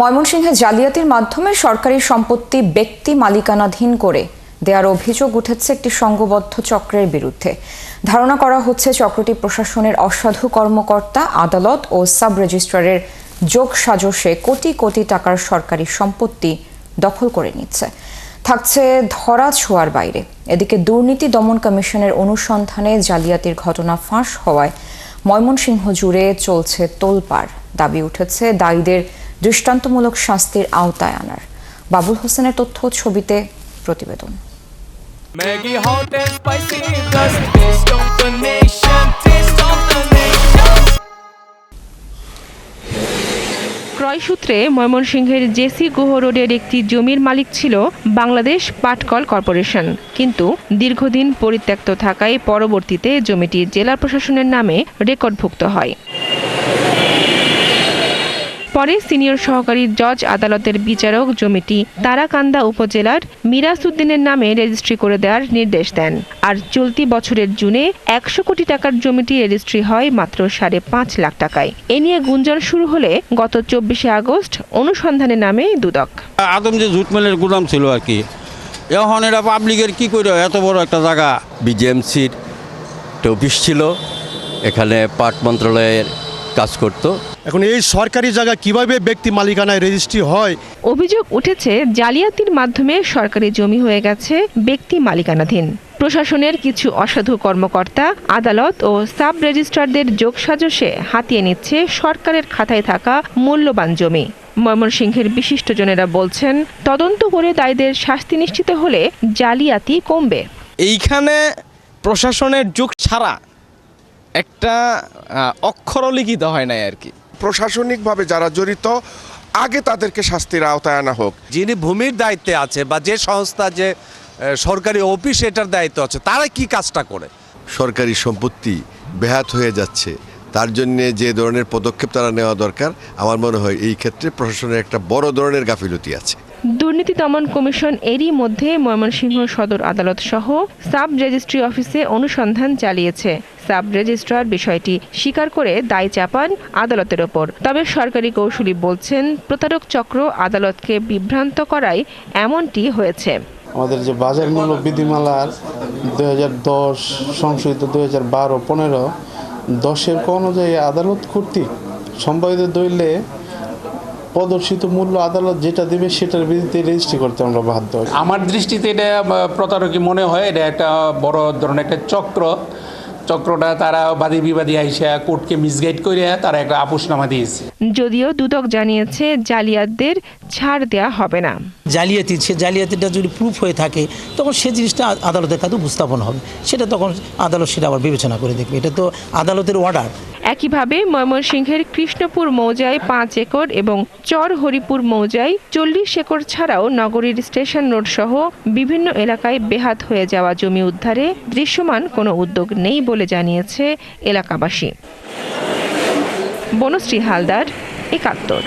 ময়মনসিংহে জালিয়াতির মাধ্যমে সরকারি সম্পত্তি ব্যক্তি মালিকানাধীন করে দেওয়ার অভিযোগ উঠেছে একটি সংঘবদ্ধ চক্রের বিরুদ্ধে। ধারণা করা হচ্ছে চক্রটি প্রশাসনের অসাধু কর্মকর্তা, আদালত ও সাব রেজিস্ট্রারের যোগসাজশে কোটি কোটি টাকার সরকারি সম্পত্তি দখল করে নিচ্ছে, থাকছে ধরা ছোঁয়ার বাইরে। এদিকে দুর্নীতি দমন কমিশনের অনুসন্ধানে জালিয়াতির ঘটনা ফাঁস হওয়ায় ময়মনসিংহ জুড়ে চলছে তোলপাড়। দাবি উঠেছে দায়ীদের দৃষ্টান্তমূলক শাস্তির আওতায় আনার। বাবুল হোসেনের তথ্য ছবিতে প্রতিবেদন। ক্রয়সূত্রে ময়মনসিংহের জেসি গুহ রোডের একটি জমির মালিক ছিল বাংলাদেশ পাটকল কর্পোরেশন, কিন্তু দীর্ঘদিন পরিত্যক্ত থাকায় পরবর্তীতে জমিটি জেলা প্রশাসনের নামে রেকর্ডভুক্ত হয়। পরে সিনিয়র সহকারী জজ আদালতের বিচারক জমিটি তারাকান্দা উপজেলার মিরাজ উদ্দিনের নামে রেজিস্ট্রি করে দেওয়ার নির্দেশ দেন। আর চলতি বছরের জুনে 100 কোটি টাকার জমিটি রেজিস্ট্রি হয় মাত্র 5.5 লাখ টাকায়। এ নিয়ে গুঞ্জন শুরু হলে গত 24 আগস্ট অনুসন্ধানে নামে দুদক। আদম যে জুটমেলের গুদাম ছিল আর কি, এখন এটা পাবলিকের কি করে এত বড় একটা জায়গা। বিজিএমসির অফিস ছিল, এখানে পাট মন্ত্রণালয়ের কাজ করত। এখন এই সরকারি জায়গা কিভাবে ব্যক্তি মালিকানায় রেজিস্ট্রি হয়? অভিযোগ উঠেছে জালিয়াতির মাধ্যমে সরকারি জমি হয়ে গেছে ব্যক্তি মালিকানাধীন। প্রশাসনের কিছু অসাধু কর্মকর্তা, আদালত ও সাব রেজিস্ট্রারদের যোগসাজশে হাতিয়ে নিচ্ছে সরকারের খাতায় থাকা মূল্যবান জমি। ময়মনসিংহের বিশিষ্টজনেরা বলছেন, তদন্ত করে দায়ীদের শাস্তি নিশ্চিত হলে জালিয়াতি কমবে। এইখানে প্রশাসনের যোগ ছাড়া একটা অক্ষরও লিখিত হয় নাই আর কি। প্রশাসনিকভাবে যারা জড়িত আগে তাদেরকে শাস্তির আওতায় আনা হোক। যিনি ভূমির দায়িত্বে আছে বা যে সংস্থা, যে সরকারি অফিস এটার দায়িত্ব আছে, তারা কি কাজটা করে? সরকারি সম্পত্তি বেহাত হয়ে যাচ্ছে, তার জন্য যে ধরনের পদক্ষেপ তারা নেওয়া দরকার, আমার মনে হয় এই ক্ষেত্রে প্রশাসনের একটা বড় ধরনের গাফিলতি আছে। দুর্নীতি দমন কমিশন এরই মধ্যে ময়মনসিংহ সদর আদালত সহ সাব রেজিস্ট্রি অফিসে অনুসন্ধান চালিয়েছে। সাব রেজিস্ট্রার বিষয়টি স্বীকার করে দায় চাপান আদালতের ওপর। তবে সরকারি কৌঁসুলি বলছেন, প্রতারক চক্র আদালতকে বিভ্রান্ত করায় এমনটি হয়েছে। আমাদের যে বাজার মূল্য বিধিমালার 2010 সংশোধিত 2012-15 10-এর অনুযায়ী আদালত কর্তৃক সম্পাদিত দলিলে প্রদর্শিত মূল্য আদালত যেটা দেবে সেটার ভিত্তিতে রেজিস্ট্রি করতে আমরা বাধ্য। আমার দৃষ্টিতে এটা প্রতারকই মনে হয়। এটা একটা বড় ধরনের একটা চক্রটা তারা বাদী বিবাদী আইসা কোর্টকে মিসগাইড করে তারা একটা আপোষনামা দিয়েছে। যদিও দুদক জানিয়েছে জালিয়াতদের ছাড় দেয়া হবে না। জালিয়াতিটা যদি প্রুফ হয়ে থাকে তখন সে জিনিসটা আদালতের কাছে উপস্থাপন হবে, সেটা তখন আদালত সেটা আবার বিবেচনা করে দেখবে। এটা তো আদালতের অর্ডার। একইভাবে ময়মনসিংহের কৃষ্ণপুর মৌজায় 5 একর এবং চর হরিপুর মৌজায় 40 একর ছাড়াও নগরীর স্টেশন রোড সহ বিভিন্ন এলাকায় বেহাত হয়ে যাওয়া জমি উদ্ধারে দৃশ্যমান কোনো উদ্যোগ নেই বলে জানিয়েছে এলাকাবাসী। বনশ্রী হালদার, 71।